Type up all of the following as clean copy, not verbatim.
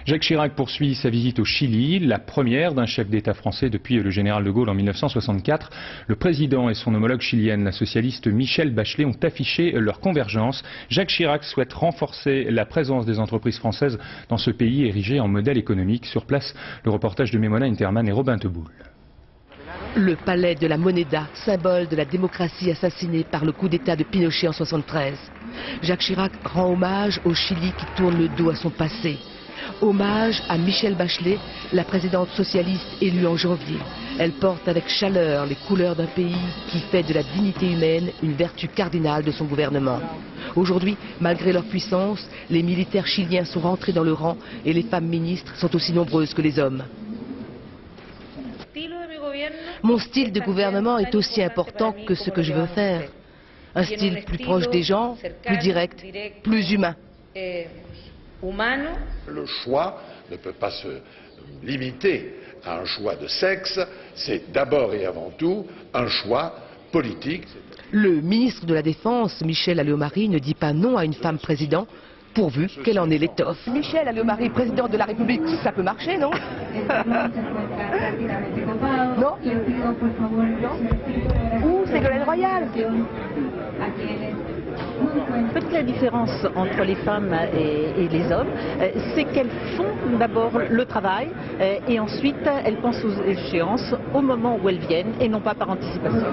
Jacques Chirac poursuit sa visite au Chili, la première d'un chef d'État français depuis le général de Gaulle en 1964. Le président et son homologue chilienne, la socialiste Michelle Bachelet, ont affiché leur convergence. Jacques Chirac souhaite renforcer la présence des entreprises françaises dans ce pays érigé en modèle économique. Sur place, le reportage de Memona Interman et Robin Teboul. Le palais de la Moneda, symbole de la démocratie assassinée par le coup d'État de Pinochet en 1973. Jacques Chirac rend hommage au Chili qui tourne le dos à son passé. Hommage à Michelle Bachelet, la présidente socialiste élue en janvier. Elle porte avec chaleur les couleurs d'un pays qui fait de la dignité humaine une vertu cardinale de son gouvernement. Aujourd'hui, malgré leur puissance, les militaires chiliens sont rentrés dans le rang et les femmes ministres sont aussi nombreuses que les hommes. Mon style de gouvernement est aussi important que ce que je veux faire. Un style plus proche des gens, plus direct, plus humain. Le choix ne peut pas se limiter à un choix de sexe, c'est d'abord et avant tout un choix politique. Le ministre de la Défense, Michel Alliot-Marie, ne dit pas non à une femme président, pourvu qu'elle en ait l'étoffe. Michel Alliot-Marie, président de la République, ça peut marcher, non? Non? Ou Ségolène Royal? Peut-être la différence entre les femmes et les hommes, c'est qu'elles font d'abord le travail et ensuite elles pensent aux échéances au moment où elles viennent et non pas par anticipation.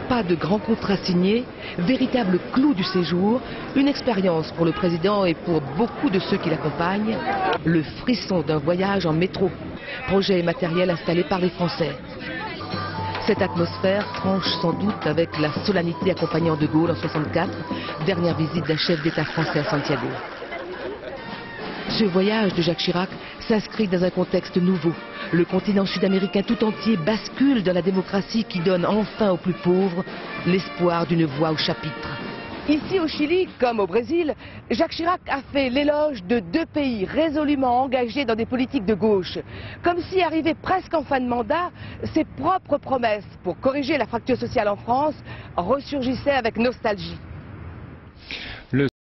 Pas de grand contrat signé, véritable clou du séjour, une expérience pour le président et pour beaucoup de ceux qui l'accompagnent, le frisson d'un voyage en métro, projet et matériel installé par les Français. Cette atmosphère tranche sans doute avec la solennité accompagnant de Gaulle en 1964, dernière visite d'un chef d'État français à Santiago. Ce voyage de Jacques Chirac s'inscrit dans un contexte nouveau. Le continent sud-américain tout entier bascule dans la démocratie qui donne enfin aux plus pauvres l'espoir d'une voix au chapitre. Ici au Chili, comme au Brésil, Jacques Chirac a fait l'éloge de deux pays résolument engagés dans des politiques de gauche. Comme si, arrivé presque en fin de mandat, ses propres promesses pour corriger la fracture sociale en France ressurgissaient avec nostalgie.